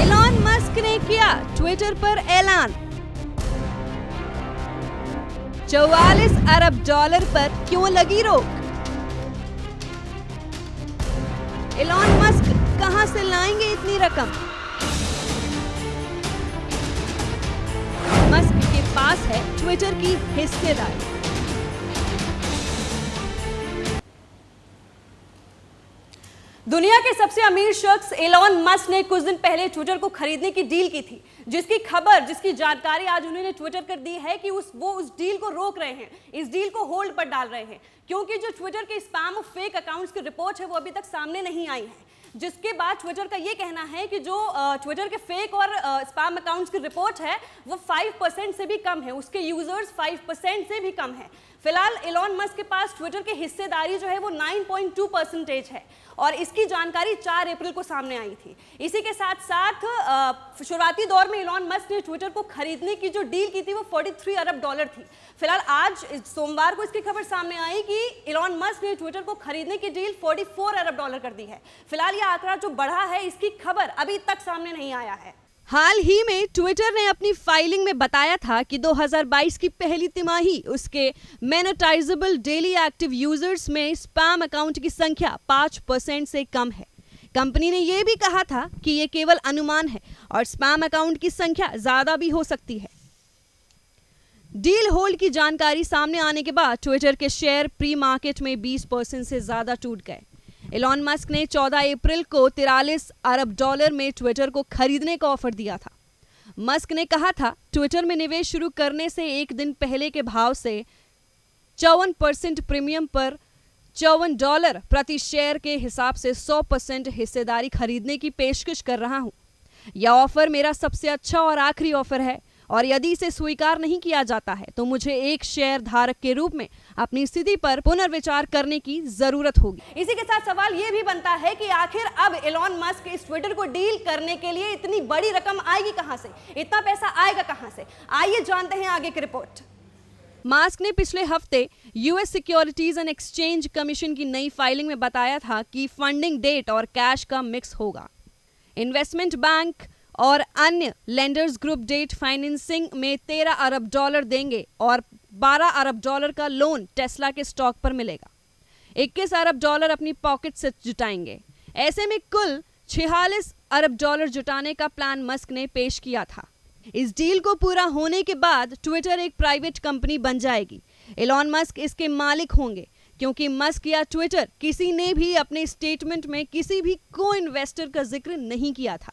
Elon Musk ने किया Twitter पर ऐलान, 44 अरब डॉलर पर क्यों लगी रोक। एलॉन मस्क कहां से लाएंगे इतनी रकम। मस्क के पास है ट्विटर की हिस्सेदारी। दुनिया के सबसे अमीर शख्स एलॉन मस्क ने कुछ दिन पहले ट्विटर को खरीदने की डील की थी, जिसकी खबर, जिसकी जानकारी आज उन्होंने ट्विटर कर दी है कि वो उस डील को रोक रहे हैं, इस डील को होल्ड पर डाल रहे हैं, क्योंकि जो ट्विटर के स्पैम और फेक अकाउंट्स की रिपोर्ट है वो अभी तक सामने नहीं आई है। जिसके बाद ट्विटर का ये कहना है कि जो ट्विटर के फेक और स्पैम अकाउंट्स की रिपोर्ट है वो 5% से भी कम है, उसके यूजर्स 5% से भी कम है। फिलहाल एलॉन मस्क के पास ट्विटर की हिस्सेदारी जो है वो 9.2% है और इसकी जानकारी 4 अप्रैल को सामने आई थी। इसी के साथ साथ शुरुआती दौर में एलॉन मस्क ने ट्विटर को खरीदने की जो डील की थी वो 43 अरब डॉलर थी। फिलहाल आज सोमवार को इसकी खबर सामने आई कि एलॉन मस्क ने ट्विटर को खरीदने की डील 44 अरब डॉलर कर दी है। फिलहाल यह आंकड़ा जो बढ़ा है इसकी खबर अभी तक सामने नहीं आया है। हाल ही में ट्विटर ने अपनी फाइलिंग में बताया था कि 2022 की पहली तिमाही उसके मोनेटाइजेबल डेली एक्टिव यूजर्स में स्पैम अकाउंट की संख्या 5% से कम है। कंपनी ने यह भी कहा था कि यह केवल अनुमान है और स्पैम अकाउंट की संख्या ज्यादा भी हो सकती है। डील होल्ड की जानकारी सामने आने के बाद ट्विटर के शेयर प्री मार्केट में 20% से ज्यादा टूट गए। एलॉन मस्क ने 14 अप्रैल को 43 अरब डॉलर में ट्विटर को खरीदने का ऑफर दिया था। मस्क ने कहा था ट्विटर में निवेश शुरू करने से एक दिन पहले के भाव से 54% प्रीमियम पर $54 प्रति शेयर के हिसाब से 100% हिस्सेदारी खरीदने की पेशकश कर रहा हूं। यह ऑफर मेरा सबसे अच्छा और आखिरी ऑफर है और यदि इसे स्वीकार नहीं किया जाता है तो मुझे एक शेयर धारक के रूप में अपनी स्थिति पर पुनर्विचार करने की जरूरत होगी। इसी के साथ सवाल यह भी बनता है कि आखिर अब एलॉन मस्क इस ट्विटर को डील करने के लिए इतनी बड़ी रकम आएगी कहां से, इतना पैसा आएगा कहां से। आइए जानते हैं आगे की रिपोर्ट। मस्क ने पिछले हफ्ते US securities and exchange commission की नई फाइलिंग में बताया था कि फंडिंग डेट और कैश का मिक्स होगा। इन्वेस्टमेंट बैंक और अन्य लेंडर्स ग्रुप डेट फाइनेंसिंग में 13 अरब डॉलर देंगे और 12 अरब डॉलर का लोन टेस्ला के स्टॉक पर मिलेगा। 21 अरब डॉलर अपनी पॉकेट से जुटाएंगे। ऐसे में कुल 46 अरब डॉलर जुटाने का प्लान मस्क ने पेश किया था। इस डील को पूरा होने के बाद ट्विटर एक प्राइवेट कंपनी बन जाएगी। एलॉन मस्क इसके मालिक होंगे, क्योंकि मस्क या ट्विटर किसी ने भी अपने स्टेटमेंट में किसी भी को इन्वेस्टर का जिक्र नहीं किया था।